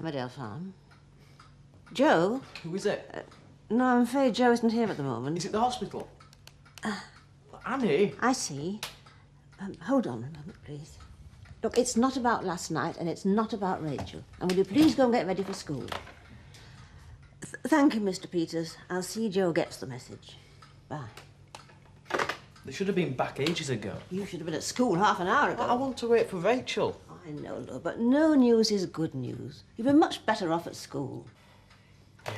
Emmerdale Farm. Joe? Who is it? No, I'm afraid Joe isn't here at the moment. Is it the hospital? Annie? I see. Hold on a moment, please. Look, it's not about last night, and it's not about Rachel. And will you please go and get ready for school? Thank you, Mr. Peters. I'll see Joe gets the message. Bye. They should have been back ages ago. You should have been at school half an hour ago. I want to wait for Rachel. I know, love, but no news is good news. You've been much better off at school. Yeah.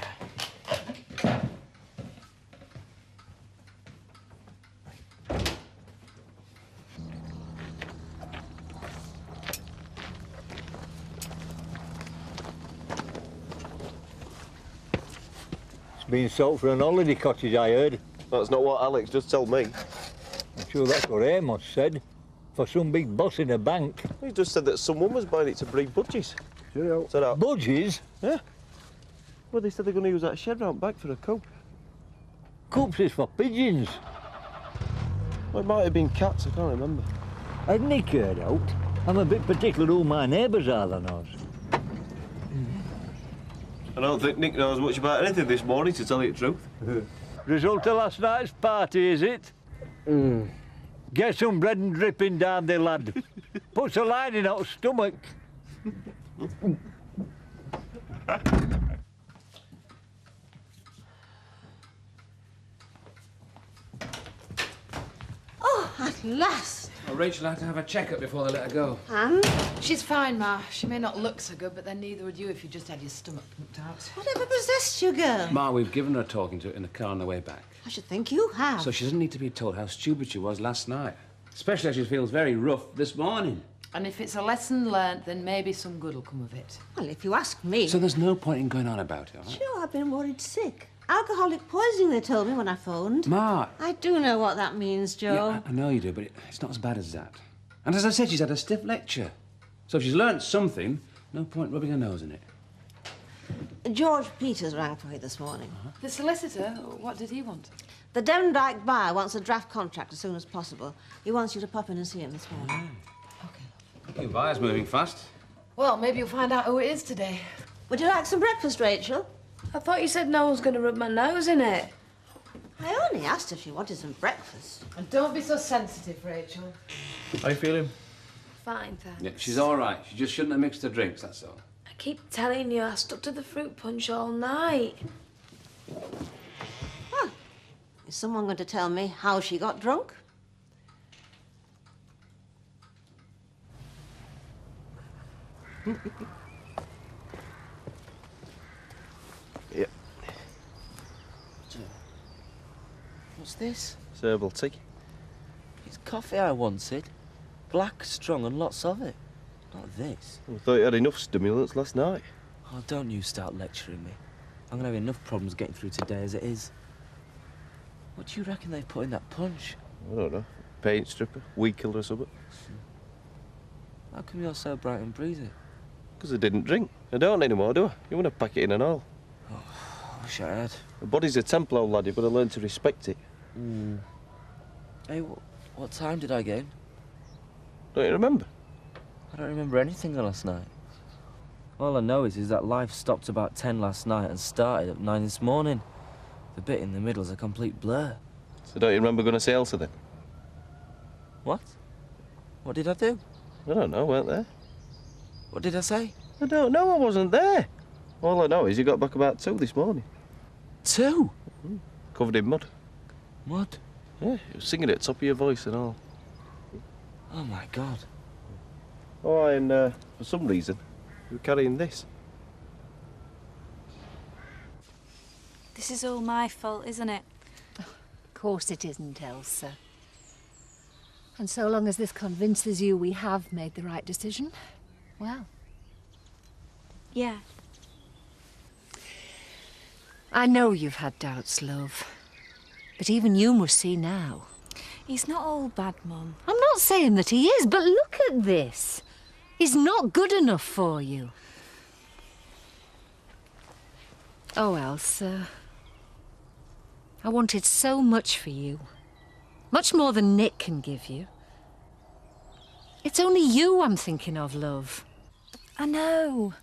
It's been sold for an holiday cottage, I heard. That's not what Alex just told me. I'm sure that's what Amos said. For some big boss in a bank. He just said that someone was buying it to breed budgies. Sure. So that... Budgies? Yeah. Well, they said they're going to use that shed round back for a coop. Coops is for pigeons. Well, it might have been cats, I can't remember. Hadn't he cared out? I'm a bit particular who my neighbours are than us. I don't think Nick knows much about anything this morning, to tell you the truth. Result of last night's party, is it? Get some bread and dripping down there, lad. Puts a line in our stomach. Oh, at last. Well, Rachel had to have a check-up before they let her go. And? She's fine, Ma. She may not look so good, but then neither would you if you just had your stomach pumped out. Whatever possessed you, girl? Ma, we've given her a talking to in the car on the way back. I should think you have. So she doesn't need to be told how stupid she was last night. Especially as she feels very rough this morning. And if it's a lesson learnt, then maybe some good will come of it. Well, if you ask me... So there's no point in going on about it, all right? Sure, I've been worried sick. Alcoholic poisoning, they told me when I phoned. Ma! I do know what that means, Joe. Yeah, I know you do, but it's not as bad as that. And as I said, she's had a stiff lecture. So if she's learnt something, no point rubbing her nose in it. George Peters rang for me this morning. The solicitor, what did he want? The Dendyke buyer wants a draft contract as soon as possible. He wants you to pop in and see him this morning. Okay. Your buyer's moving fast. Well, maybe you'll find out who it is today. Would you like some breakfast, Rachel? I thought you said no one's going to rub my nose in it. I only asked if she wanted some breakfast. And don't be so sensitive, Rachel. How you feeling? Fine, thanks. Yeah, she's all right. She just shouldn't have mixed her drinks, that's all. I keep telling you, I stuck to the fruit punch all night. Huh. Is someone going to tell me how she got drunk? Yep. What's this? It's herbal tea. It's coffee I wanted. Black, strong, and lots of it. Not this. I thought you had enough stimulants last night. Oh, don't you start lecturing me. I'm gonna have enough problems getting through today as it is. What do you reckon they put in that punch? I don't know. Paint stripper, weed killer or something. How come you're so bright and breezy? Because I didn't drink. I don't anymore, do I? You want to pack it in and all. I wish I had. The body's a temple, old lad. You've got to learn to respect it. Hey, what time did I get in? Don't you remember? I don't remember anything of last night. All I know is that life stopped about 10 last night and started at 9 this morning. The bit in the middle's a complete blur. So don't you remember going to see Elsa then? What? What did I do? I don't know, weren't there? What did I say? I don't know, I wasn't there. All I know is you got back about 2 this morning. 2? Covered in mud. Mud? Yeah, you were singing at the top of your voice and all. Oh, my God. Oh, and for some reason, you were carrying this. This is all my fault, isn't it? Of course it isn't, Elsa. And so long as this convinces you we have made the right decision, well. Yeah. I know you've had doubts, love. But even you must see now. He's not all bad, Mum. I'm not saying that he is, but look at this. He's not good enough for you. Oh, Elsa. I wanted so much for you. Much more than Nick can give you. It's only you I'm thinking of, love. I know.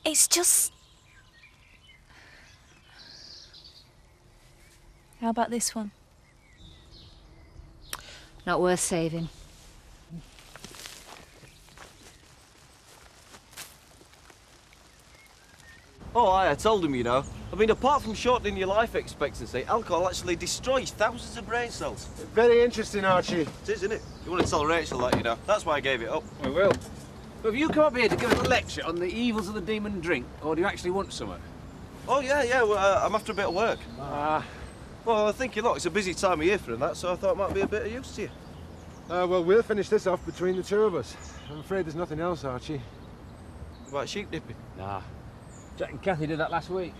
It's just... How about this one? Not worth saving. Oh, I told him, you know. I mean, apart from shortening your life expectancy, alcohol actually destroys thousands of brain cells. Very interesting, Archie. It is, isn't it? You want to tell Rachel that, you know. That's why I gave it up. We will. But have you come up here to give us a lecture on the evils of the demon drink, or do you actually want something? Oh, yeah, well, I'm after a bit of work. Well, I think, look, it's a busy time of year for that, so I thought it might be a bit of use to you. Well, we'll finish this off between the two of us. I'm afraid there's nothing else, Archie. About sheep dipping? Nah. Jack and Kathy did that last week.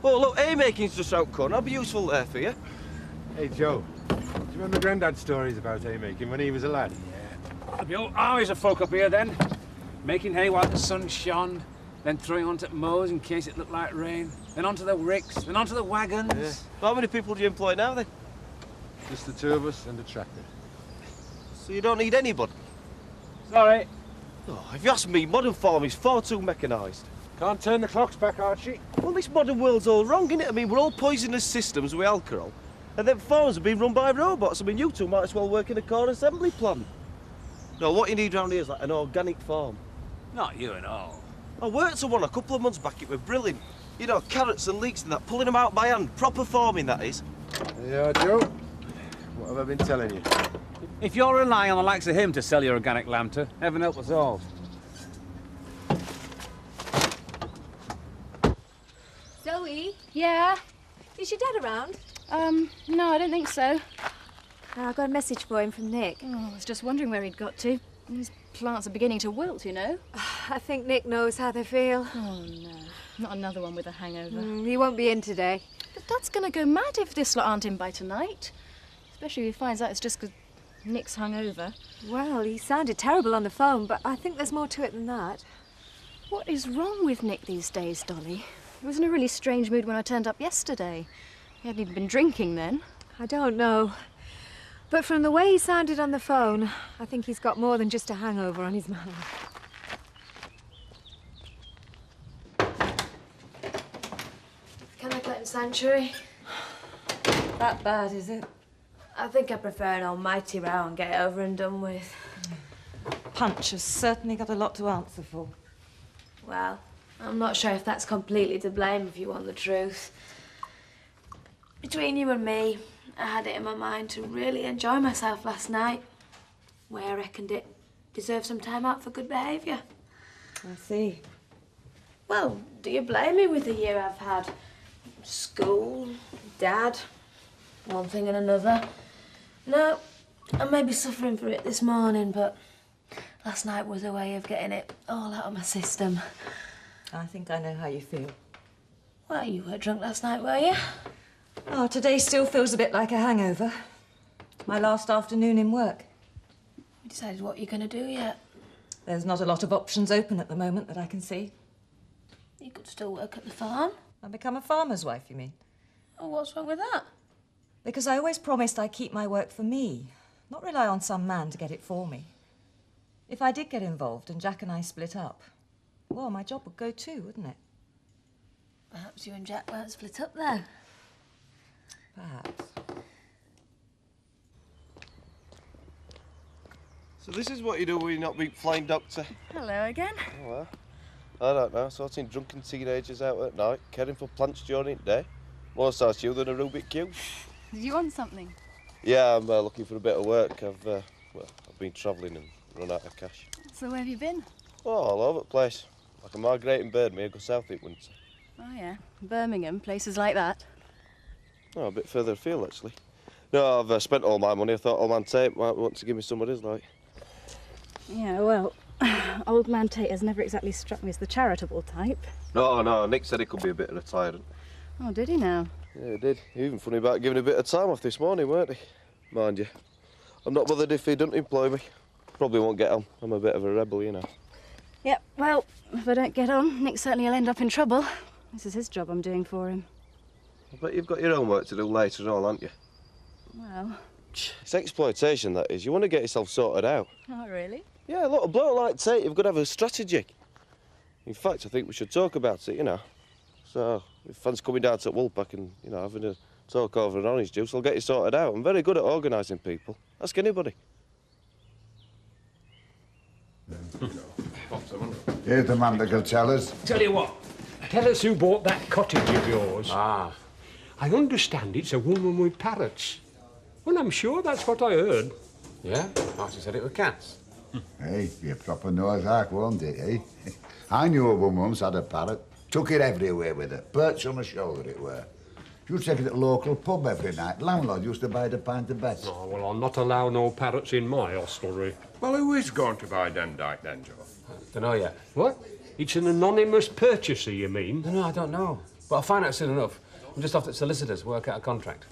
Well, look, haymaking's just out corner. I'll be useful there for you. Hey, Joe. Do you remember Grandad's stories about haymaking when he was a lad? There'll be all armies of folk up here then, making hay while the sun shone, then throwing onto mows in case it looked like rain, then onto the ricks, then onto the wagons. Yeah. Well, how many people do you employ now, then? Just the two of us and a tractor. So you don't need anybody? Sorry. Oh, if you ask me, modern farming is far too mechanised. Can't turn the clocks back, Archie. Well, this modern world's all wrong, innit? I mean, we're all poisonous systems with alcohol, and then farms are being run by robots. I mean, you two might as well work in a corn assembly plant. No, what you need round here is like an organic farm. Not you and all. I worked on one a couple of months back. It was brilliant. You know, carrots and leeks and that, pulling them out by hand. Proper farming, that is. Yeah, Joe. What have I been telling you? If you're relying on the likes of him to sell your organic lamb to, heaven help us all. Zoe? Yeah? Is your dad around? No, I don't think so. I got a message for him from Nick. Oh, I was just wondering where he'd got to. These plants are beginning to wilt, you know. I think Nick knows how they feel. Oh, no. Not another one with a hangover. He won't be in today. But Dad's going to go mad if this lot aren't in by tonight. Especially if he finds out it's just because Nick's hungover. Well, he sounded terrible on the phone, but I think there's more to it than that. What is wrong with Nick these days, Dolly? He was in a really strange mood when I turned up yesterday. He hadn't even been drinking then. I don't know. But from the way he sounded on the phone, I think he's got more than just a hangover on his mind. Can I get in sanctuary? That bad, is it? I think I prefer an almighty row and get it over and done with. Punch has certainly got a lot to answer for. Well, I'm not sure if that's completely to blame, if you want the truth. Between you and me, I had it in my mind to really enjoy myself last night. Way I reckoned it deserved some time out for good behaviour. I see. Well, do you blame me with the year I've had? School, Dad, one thing and another. No, I may be suffering for it this morning, but last night was a way of getting it all out of my system. I think I know how you feel. Well, you were drunk last night, were you? Oh, today still feels a bit like a hangover. My last afternoon in work. You decided what you're going to do yet? There's not a lot of options open at the moment that I can see. You could still work at the farm. I'll become a farmer's wife, you mean? Oh, what's wrong with that? Because I always promised I'd keep my work for me, not rely on some man to get it for me. If I did get involved and Jack and I split up, well, my job would go too, wouldn't it? Perhaps you and Jack weren't split up there. Perhaps. So this is what you do when you're not being flying doctor? Hello again. Oh, well. I don't know, sorting drunken teenagers out at night, caring for plants during the day. More so to you than a Rubik Cube. Did you want something? Yeah, I'm looking for a bit of work. I've been travelling and run out of cash. So where have you been? Oh, all over the place. Like a migrating bird, may I go south in winter. Oh, yeah. Birmingham, places like that. Oh, a bit further afield, actually. No, I've spent all my money. I thought Old Man Tate might want to give me some of his, like. Yeah, well, Old Man Tate has never exactly struck me as the charitable type. No, Nick said he could be a bit of a tyrant. Oh, did he now? Yeah, he did. He was even funny about giving a bit of time off this morning, weren't he? Mind you, I'm not bothered if he doesn't employ me. Probably won't get on. I'm a bit of a rebel, you know. Yep, well, if I don't get on, Nick certainly will end up in trouble. This is his job I'm doing for him. I bet you've got your own work to do later on, haven't you? Well... It's exploitation, that is. You want to get yourself sorted out. Oh, really? Yeah, look, a bloke like Tate, you've got to have a strategy. In fact, I think we should talk about it, you know. So, if Fan's coming down to Woolpack and, you know, having a talk over an orange juice, I'll get you sorted out. I'm very good at organising people. Ask anybody. Here's the man that can tell us. Tell you what, tell us who bought that cottage of yours. Ah. I understand it's a woman with parrots. Well, I'm sure that's what I heard. Yeah? Marty said it were cats. Hey, you proper nose ark, won't it, eh? I knew a woman once had a parrot. Took it everywhere with her. Perched on her shoulder, it were. She would take it to the local pub every night. Landlord used to buy the pint of bets. Oh, well, I'll not allow no parrots in my hostelry. Well, who is going to buy Dendyke then, Joe? Dunno yet. What? It's an anonymous purchaser, you mean? No, I don't know. But I'll find out soon enough. I'm just off at solicitors, work out a contract.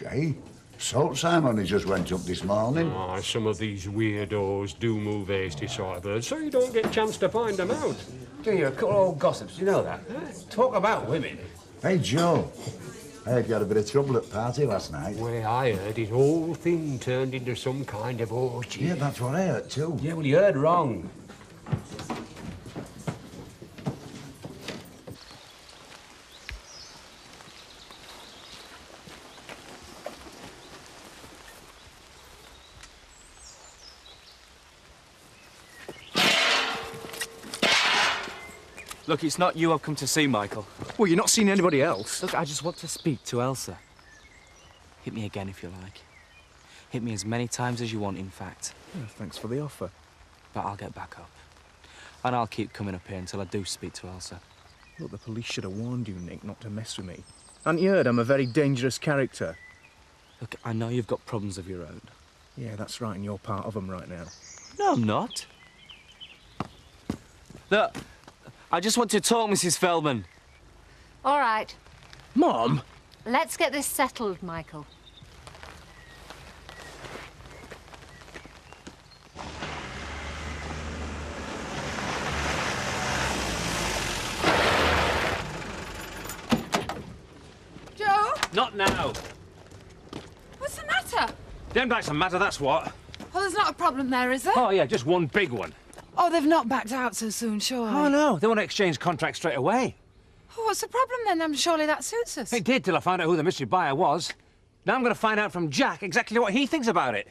Hey, salt sign only just went up this morning. Ah, some of these weirdos do move hasty, so I've heard, so you don't get a chance to find them out. Do you? A couple of old gossips, do you know that? Talk about women. Hey, Joe. I heard you had a bit of trouble at party last night. Well, I heard his whole thing turned into some kind of orgy. Yeah, that's what I heard too. Yeah, well, you heard wrong. Look, it's not you I've come to see, Michael. Well, you're not seeing anybody else. Look, I just want to speak to Elsa. Hit me again if you like. Hit me as many times as you want, in fact. Oh, thanks for the offer. But I'll get back up. And I'll keep coming up here until I do speak to Elsa. Look, the police should have warned you, Nick, not to mess with me. Hadn't you heard I'm a very dangerous character? Look, I know you've got problems of your own. Yeah, that's right, and you're part of them right now. No, I'm not. Look, I just want to talk, Mrs. Feldman. All right. Mom? Let's get this settled, Michael. Joe? Not now. What's the matter? Dendyke's a matter, that's what. Oh, there's not a problem there, is there? Oh, yeah, just one big one. Oh, they've not backed out so soon, surely. Oh, no, they want to exchange contracts straight away. Oh, what's the problem then? Surely that suits us. It did till I found out who the mystery buyer was. Now I'm going to find out from Jack exactly what he thinks about it.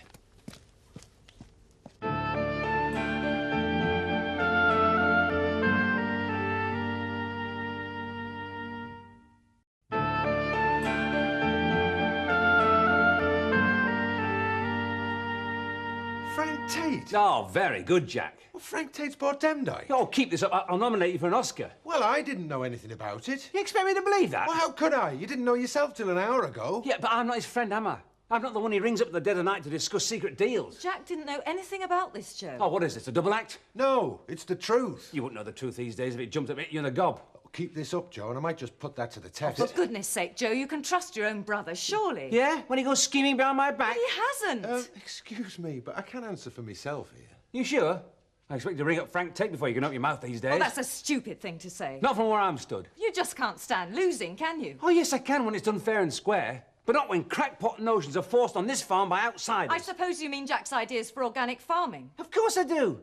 Frank Tate? Oh, very good, Jack. Well, Frank Tate's bought Demdike. Oh, keep this up. I'll nominate you for an Oscar. Well, I didn't know anything about it. You expect me to believe that? Well, how could I? You didn't know yourself till an hour ago. Yeah, but I'm not his friend, am I? I'm not the one he rings up at the dead of night to discuss secret deals. Jack didn't know anything about this, Joe. Oh, what is this, a double act? No, it's the truth. You wouldn't know the truth these days if it jumped at you in the gob. Keep this up, Joe, and I might just put that to the test. For goodness sake, Joe, you can trust your own brother, surely. Yeah? When he goes scheming behind my back? He hasn't. Excuse me, but I can't answer for myself here. You sure? I expect you to ring up Frank Tate before you can open your mouth these days. Well, that's a stupid thing to say. Not from where I'm stood. You just can't stand losing, can you? Oh, yes, I can when it's done fair and square. But not when crackpot notions are forced on this farm by outsiders. I suppose you mean Jack's ideas for organic farming. Of course I do.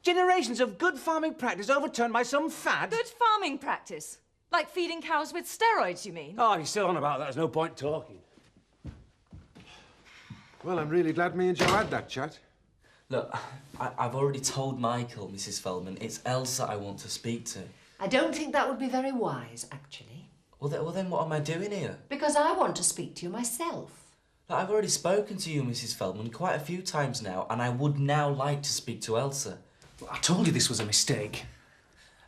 Generations of good farming practice overturned by some fad. Good farming practice? Like feeding cows with steroids, you mean? Oh, you're still on about that. There's no point talking. Well, I'm really glad me and Joe had that chat. Look, I've already told Michael, Mrs. Feldman, it's Elsa I want to speak to. I don't think that would be very wise, actually. Well, then what am I doing here? Because I want to speak to you myself. Look, I've already spoken to you, Mrs. Feldman, quite a few times now, and I would now like to speak to Elsa. Well, I told you this was a mistake.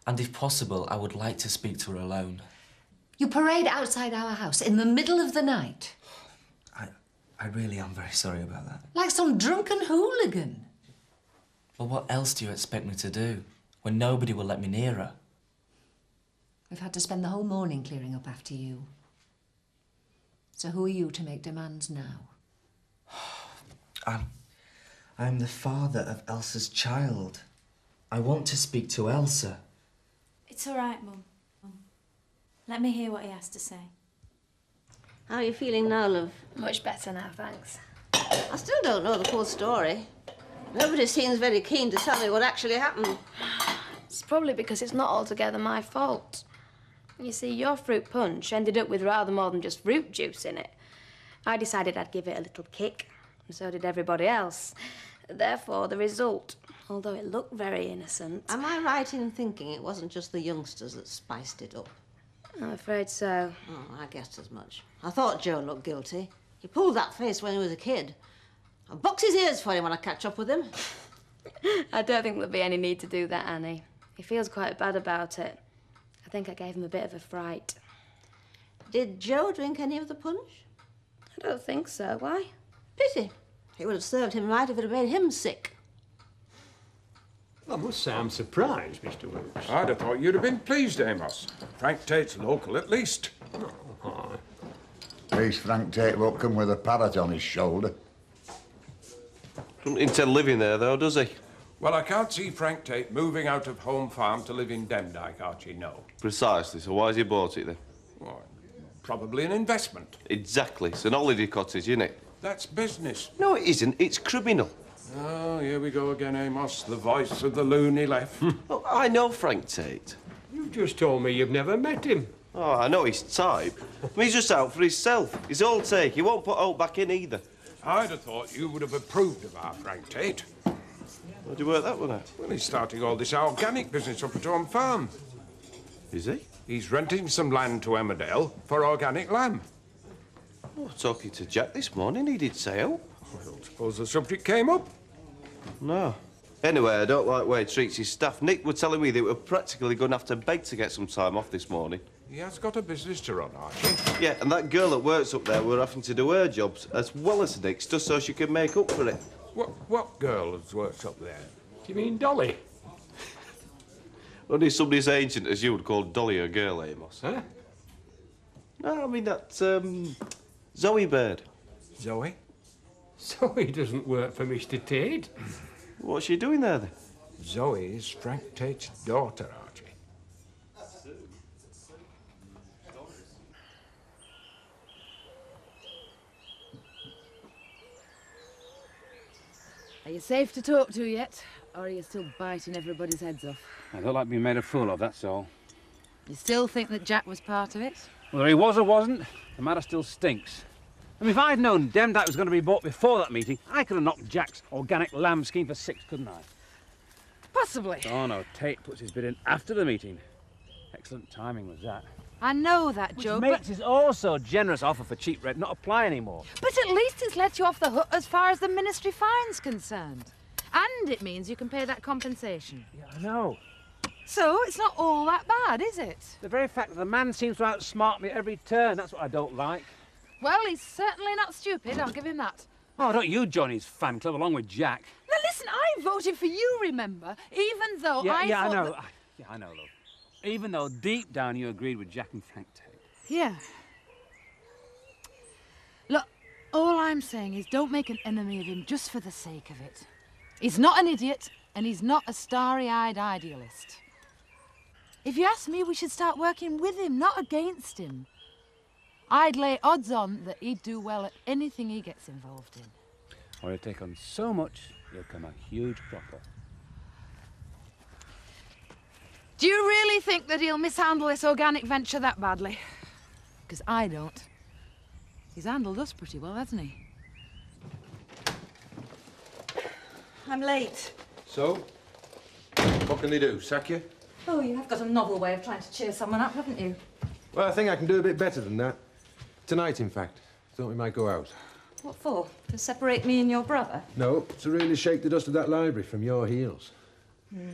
And if possible, I would like to speak to her alone. You parade outside our house in the middle of the night. I really am very sorry about that. Like some drunken hooligan. Well, what else do you expect me to do when nobody will let me near her? We've had to spend the whole morning clearing up after you. So who are you to make demands now? I'm the father of Elsa's child. I want to speak to Elsa. It's all right, Mum. Let me hear what he has to say. How are you feeling now, love? Much better now, thanks. I still don't know the full story. Nobody seems very keen to tell me what actually happened. It's probably because it's not altogether my fault. You see, your fruit punch ended up with rather more than just fruit juice in it. I decided I'd give it a little kick, and so did everybody else. Therefore, the result, although it looked very innocent... Am I right in thinking it wasn't just the youngsters that spiced it up? I'm afraid so. Oh, I guessed as much. I thought Joe looked guilty. He pulled that face when he was a kid. I'll box his ears for him when I catch up with him. I don't think there'll be any need to do that, Annie. He feels quite bad about it. I think I gave him a bit of a fright. Did Joe drink any of the punch? I don't think so. Why? Pity. It would have served him right if it had made him sick. I must say I'm surprised, Mr. Wilkes. I'd have thought you'd have been pleased, Amos. Frank Tate's local, at least. At least Frank Tate won't come with a parrot on his shoulder. Doesn't intend living there, though, does he? Well, I can't see Frank Tate moving out of home farm to live in Demdike, Archie, no. Precisely, so why has he bought it, then? Well, probably an investment. Exactly. It's an holiday cottage, isn't it? That's business. No, it isn't. It's criminal. Oh, here we go again, Amos, the voice of the loony left. Oh, I know Frank Tate. You just told me you've never met him. Oh, I know his type. I mean, he's just out for himself. He's all take. He won't put Hope back in either. I'd have thought you would have approved of our Frank Tate. How'd you work that one out? Well, he's starting all this organic business up at home farm. Is he? He's renting some land to Emmerdale for organic lamb. Oh, talking to Jack this morning, he did say so. Well, suppose the subject came up. No. Anyway, I don't like the way he treats his staff. Nick was telling me they were practically going to have to beg to get some time off this morning. He has got a business to run, Archie. Yeah, and that girl that works up there were having to do her jobs as well as Nick's just so she could make up for it. What girl has worked up there? Do you mean Dolly? Only somebody as ancient as you would call Dolly a girl, Amos. Huh? No, I mean that, Zoe Bird. Zoe? Zoe doesn't work for Mr. Tate. What's she doing there, then? Zoe is Frank Tate's daughter, Archie. Are you safe to talk to yet? Or are you still biting everybody's heads off? I don't like being made a fool of, that's all. You still think that Jack was part of it? Whether he was or wasn't, the matter still stinks. I mean, if I'd known Demdike was going to be bought before that meeting, I could have knocked Jack's organic lamb scheme for 6, couldn't I? Possibly. Oh, no, Tate puts his bid in after the meeting. Excellent timing was that. I know that, Which Joe, makes his also generous offer for cheap rent not apply anymore. but at least it's let you off the hook as far as the ministry fine's concerned. And it means you can pay that compensation. Yeah, I know. So it's not all that bad, is it? The very fact that the man seems to outsmart me at every turn, that's what I don't like. Well, he's certainly not stupid, I'll give him that. Oh, don't you join his fan club along with Jack? Now listen, I voted for you, remember? Even though Yeah, I I thought know. that- Yeah, I know, love. Even though deep down you agreed with Jack and Frank Tate. Yeah. Look, all I'm saying is don't make an enemy of him just for the sake of it. He's not an idiot, and he's not a starry-eyed idealist. If you ask me, we should start working with him, not against him. I'd lay odds on that he'd do well at anything he gets involved in. Or he'll take on so much, he'll become a huge cropper. Do you really think that he'll mishandle this organic venture that badly? Because I don't. He's handled us pretty well, hasn't he? I'm late. So? What can they do? Sack you? Oh, you have got a novel way of trying to cheer someone up, haven't you? Well, I think I can do a bit better than that. Tonight, in fact. Thought we might go out. What for? To separate me and your brother? No, to really shake the dust of that library from your heels. It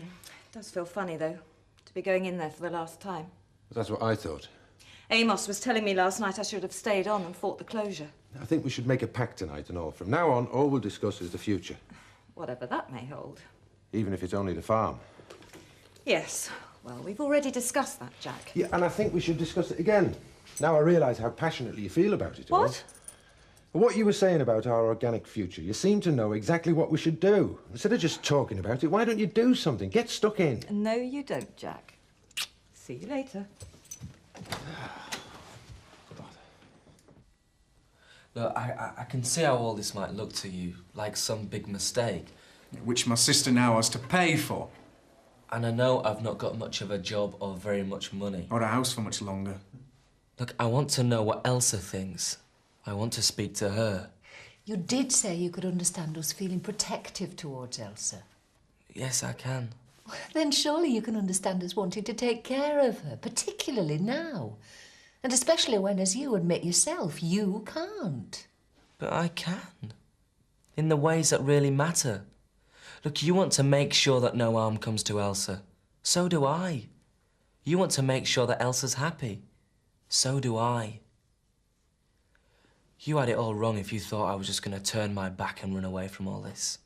does feel funny, though, to be going in there for the last time. That's what I thought. Amos was telling me last night I should have stayed on and fought the closure. I think we should make a pact tonight and all. From now on, all we'll discuss is the future. Whatever that may hold. Even if it's only the farm. Yes. Well, we've already discussed that, Jack. Yeah, and I think we should discuss it again. Now I realise how passionately you feel about it all. What? What you were saying about our organic future, you seem to know exactly what we should do. Instead of just talking about it, why don't you do something? Get stuck in. No, you don't, Jack. See you later. Look, I can see how all this might look to you like some big mistake. Which my sister now has to pay for. And I know I've not got much of a job or very much money. Or a house for much longer. Look, I want to know what Elsa thinks. I want to speak to her. You did say you could understand us feeling protective towards Elsa. Yes, I can. Then surely you can understand us wanting to take care of her, particularly now. And especially when, as you admit yourself, you can't. But I can. In the ways that really matter. Look, you want to make sure that no harm comes to Elsa. So do I. You want to make sure that Elsa's happy. So do I. You had it all wrong if you thought I was just going to turn my back and run away from all this.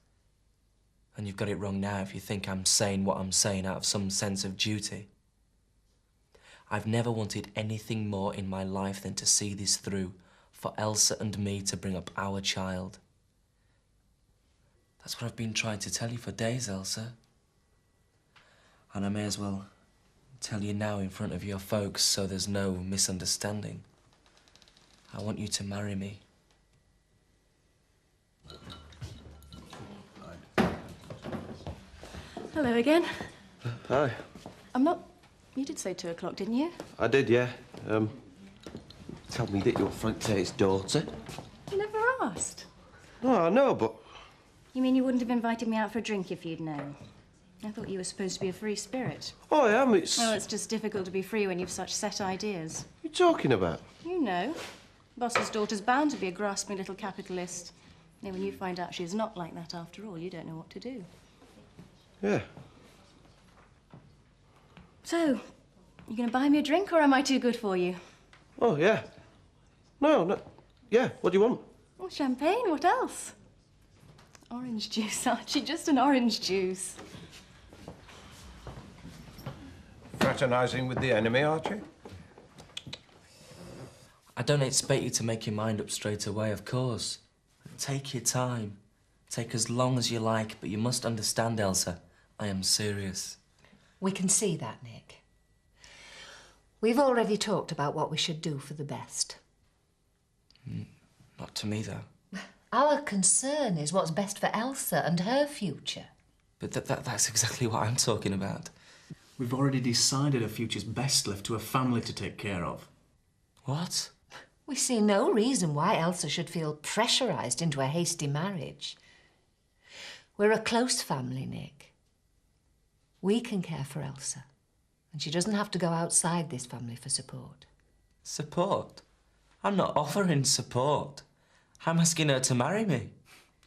And you've got it wrong now if you think I'm saying what I'm saying out of some sense of duty. I've never wanted anything more in my life than to see this through, for Elsa and me to bring up our child. That's what I've been trying to tell you for days, Elsa. And I may as well tell you now in front of your folks so there's no misunderstanding. I want you to marry me. Hello again. Hi. I'm not... You did say 2 o'clock, didn't you? I did, yeah. Tell me that you're Frank Tate's daughter. You never asked. No, I know, but... You mean you wouldn't have invited me out for a drink if you'd known? I thought you were supposed to be a free spirit. Oh, I am, it's... Well, it's just difficult to be free when you've such set ideas. What are you talking about? You know. Boss's daughter's bound to be a grasping little capitalist. Then when you find out she's not like that after all, you don't know what to do. Yeah. So, you gonna buy me a drink, or am I too good for you? Oh, yeah. No. Yeah, what do you want? Oh, champagne, what else? Orange juice, Archie, just an orange juice. Fraternising with the enemy, Archie? I don't expect you to make your mind up straight away, of course. Take your time. Take as long as you like, but you must understand, Elsa. I am serious. We can see that, Nick. We've already talked about what we should do for the best. Not to me, though. Our concern is what's best for Elsa and her future. But that's exactly what I'm talking about. We've already decided a future's best left to a family to take care of. What? We see no reason why Elsa should feel pressurised into a hasty marriage. We're a close family, Nick. We can care for Elsa, and she doesn't have to go outside this family for support. Support? I'm not offering support. I'm asking her to marry me.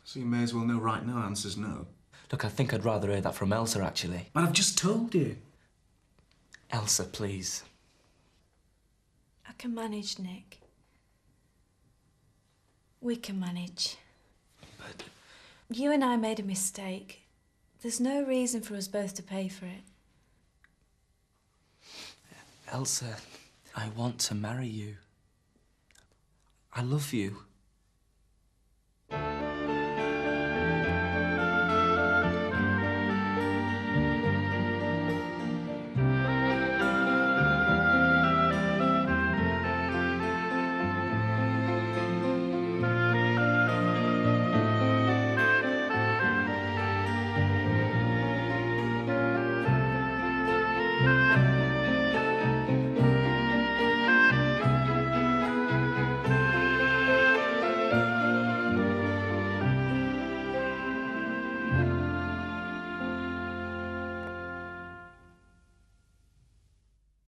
So you may as well know right now answer's no. Look, I think I'd rather hear that from Elsa, actually. But I've just told you. Elsa, please. I can manage, Nick. We can manage. But... You and I made a mistake. There's no reason for us both to pay for it. Elsa, I want to marry you. I love you.